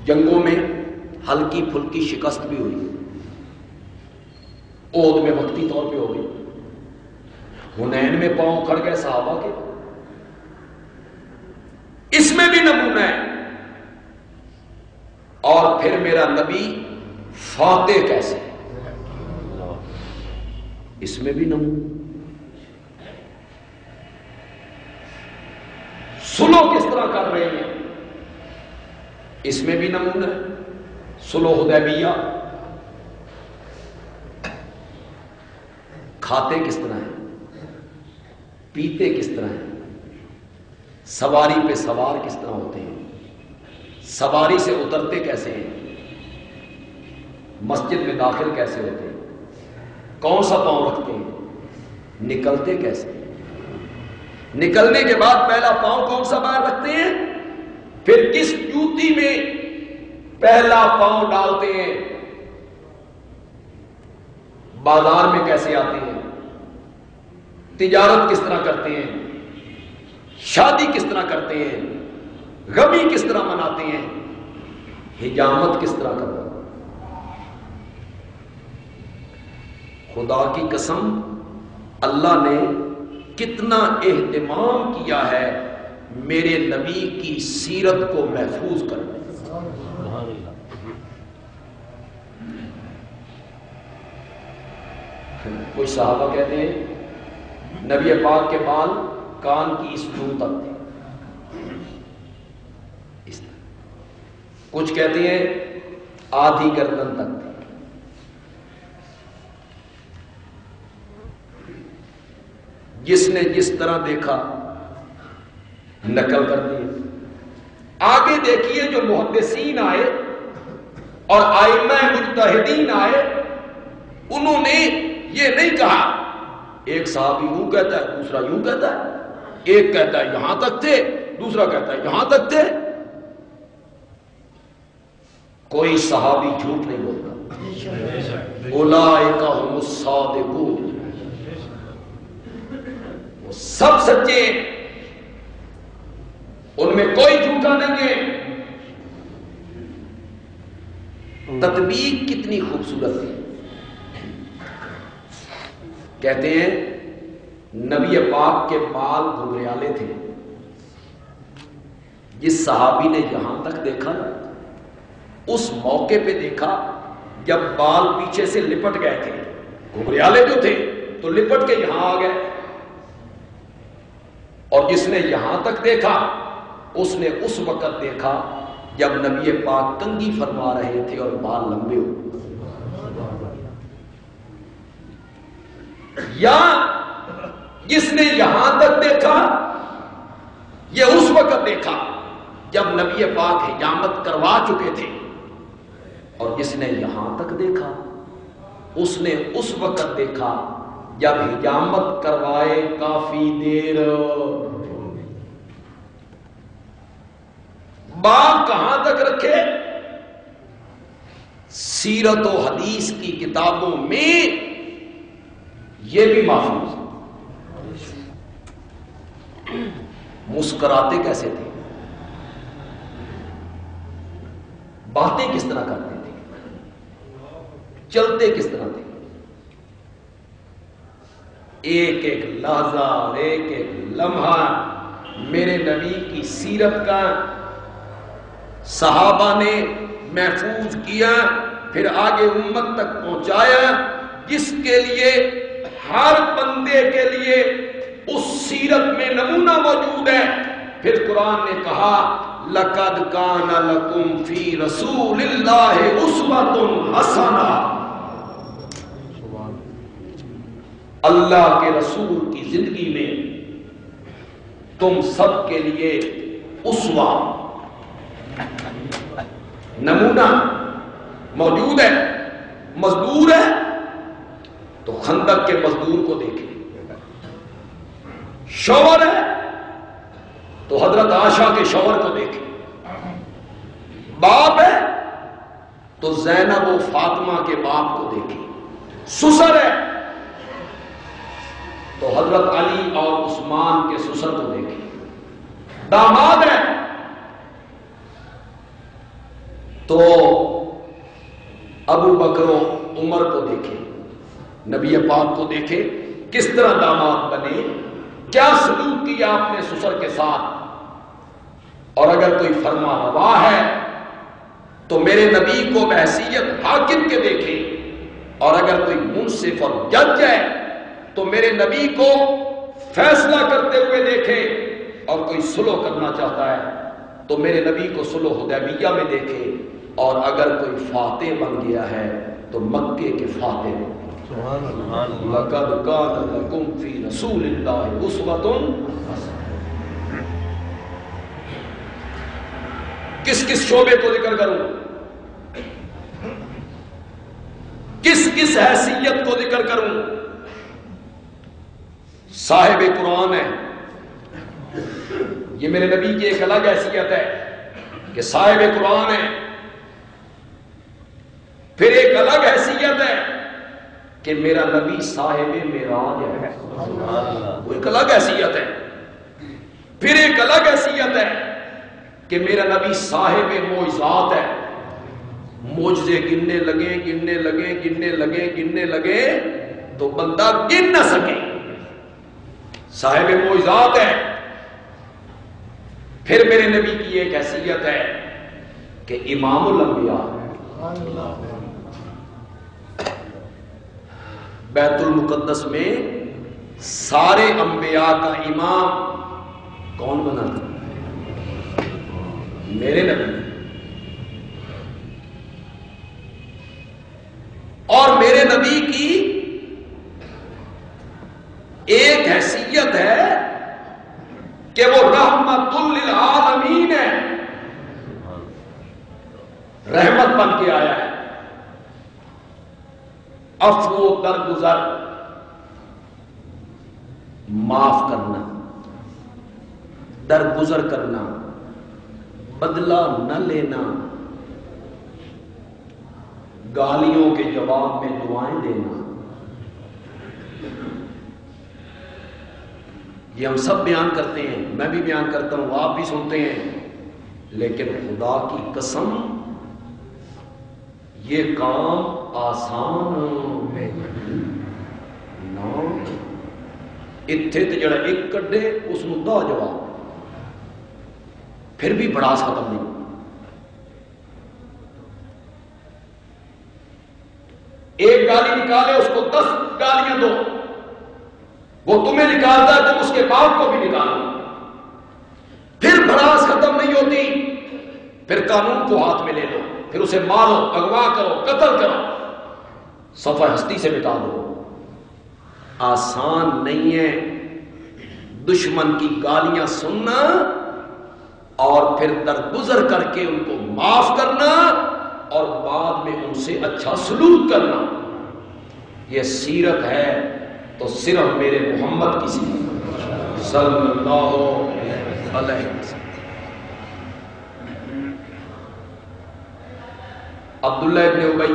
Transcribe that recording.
جنگوں میں ہلکی پھلکی شکست بھی ہوئی، احد میں وقتی طور پہ ہو گئی، حنین میں پاؤں اکھڑ گئے صحابہ کے، اس میں بھی نمونہ ہے۔ اور پھر میرا نبی فاتح کیسے، اس میں بھی نمونہ۔ صلح کس طرح کر رہے ہیں، اس میں بھی نمونہ ہے۔ صلح حدیبیہ، کھاتے کس طرح ہیں، پیتے کس طرح ہیں، سواری پہ سوار کس طرح ہوتے ہیں، سواری سے اترتے کیسے ہیں، مسجد میں داخل کیسے ہوتے ہیں، کون سا پاؤں رکھتے ہیں، نکلتے کیسے، نکلنے کے بعد پہلا پاؤں کون سا باہر رکھتے ہیں، پھر کس جوتی میں پہلا پاؤں ڈالتے ہیں، بازار میں کیسے آتے ہیں، تجارت کس طرح کرتے ہیں، شادی کس طرح کرتے ہیں، غمی کس طرح مناتے ہیں، حجامت کس طرح کرتے ہیں۔ خدا کی قسم اللہ نے کتنا اہتمام کیا ہے میرے نبی کی سیرت کو محفوظ کرنے۔ کوئی صحابہ کہتے ہیں نبی پاک کے بال کان کی اس جوں تک تھے، اس طرح، کچھ کہتے ہیں آدھی گردن تک تھے۔ جس نے جس طرح دیکھا نقل کر دی۔ آگے دیکھیے جو محدثین آئے اور ائمہ مجتہدین آئے، انہوں نے یہ نہیں کہا ایک صحابی یوں کہتا ہے دوسرا یوں کہتا ہے، ایک کہتا ہے یہاں تک تھے دوسرا کہتا ہے یہاں تک تھے۔ کوئی صحابی جھوٹ نہیں بولتا، اولئک ھم الصادقون، وہ سب سچے، ان میں کوئی جھوٹا نہیں ہے۔ تطبیق کتنی خوبصورت ہے۔ کہتے ہیں نبی پاک کے بال گھنگریالے تھے، جس صحابی نے یہاں تک دیکھا اس موقع پہ دیکھا جب بال پیچھے سے لپٹ گئے تھے، گھنگریالے جو تھے تو لپٹ کے یہاں آ گئے، اور جس نے یہاں تک دیکھا اس نے اس وقت دیکھا جب نبی پاک کنگھی فرما رہے تھے اور بال لمبے ہوئے۔ یا جس نے یہاں تک دیکھا یہ اس وقت دیکھا جب نبی پاک حجامت کروا چکے تھے، اور جس نے یہاں تک دیکھا اس نے اس وقت دیکھا جب حجامت کروائے کافی دیر۔ بال کہاں تک رکھے؟ سیرت و حدیث کی کتابوں میں یہ بھی محفوظ ہے۔ مسکراتے کیسے تھے، باتیں کس طرح کرتے تھے، چلتے کس طرح تھے، ایک ایک لحظہ اور ایک ایک لمحہ میرے نبی کی سیرت کا صحابہ نے محفوظ کیا، پھر آگے امت تک پہنچایا، جس کے لیے ہر بندے کے لیے اس سیرت میں نمونہ موجود ہے۔ پھر قرآن نے کہا لَقَدْ كَانَ لَكُمْ فِي رَسُولِ اللَّهِ أُسْوَةٌ حَسَنَةٌ، اللہ کے رسول کی زندگی میں تم سب کے لیے اسوہ، نمونہ موجود ہے۔ مزدور ہے تو خندق کے مزدور کو دیکھیں، شوہر ہے تو حضرت عائشہ کے شوہر کو دیکھیں، باپ ہے تو زینب و فاطمہ کے باپ کو دیکھیں، سسر ہے تو حضرت علی اور عثمان کے سسر کو دیکھیں، داماد ہے تو ابو بکر و عمر کو دیکھے، نبی پاک کو دیکھے، کس طرح داماد بنے، کیا سلوک کیا اپنے سسر کے ساتھ. اور اگر کوئی فرما روا ہے تو میرے نبی کو بحیثیت حاکم کے دیکھے، اور اگر کوئی منصف اور جج ہے تو میرے نبی کو فیصلہ کرتے ہوئے دیکھے، اور کوئی صلح کرنا چاہتا ہے تو میرے نبی کو صلح حدیبیہ میں دیکھے، اور اگر کوئی فاتح بن گیا ہے تو مکے کے فاتح بن گیا. لَقَدْ كَانَ لَكُمْ فِي رَسُولِ اللَّهِ أُسْوَةٌ حَسَنَةٌ. کس کس شعبے کو ذکر کروں، کس کس حیثیت کو ذکر کروں. صاحب قرآن ہے، یہ میرے نبی کی ایک الگ حیثیت ہے کہ صاحب قرآن ہے. پھر ایک الگ حیثیت ہے کہ میرا نبی صاحب معراج ہے، وہ ایک الگ حیثیت ہے. پھر ایک الگ حیثیت ہے کہ میرا نبی صاحب معجزات ہے. معجزے گننے لگے گننے لگے گننے لگے گننے لگے تو بندہ گن نہ سکے، صاحب معجزات ہے. پھر میرے نبی کی ایک حیثیت ہے کہ امام الانبیاء ہے. بیت المقدس میں سارے انبیاء کا امام کون بنا تھا؟ میرے نبی. اور میرے نبی کی ایک حیثیت ہے کہ وہ رحمت للعالمین ہے، رحمت بن کے آیا ہے. عفو و درگزر، معاف کرنا، درگزر کرنا، بدلہ نہ لینا، گالیوں کے جواب میں دعائیں دینا. یہ ہم سب بیان کرتے ہیں، میں بھی بیان کرتا ہوں، آپ بھی سنتے ہیں، لیکن خدا کی قسم یہ کام آسان نہ. اتھے تے جڑا ایک کڈے اس نوں دا جواب، پھر بھی بڑاس ختم نہیں. ایک گالی نکالے اس کو 10 گالیاں دو، وہ تمہیں نکالتا ہے تم اس کے باپ کو بھی نکالو، پھر بڑاس ختم نہیں ہوتی. پھر قانون کو ہاتھ میں لے لو، پھر اسے مارو، اغوا کرو، قتل کرو، صفحہ ہستی سے مٹا دو. آسان نہیں ہے دشمن کی گالیاں سننا اور پھر درگزر کر کے ان کو معاف کرنا اور بعد میں ان سے اچھا سلوک کرنا. یہ سیرت ہے تو صرف میرے محمد کی سیرت صلی اللہ علیہ وسلم. عبداللہ ابن ابی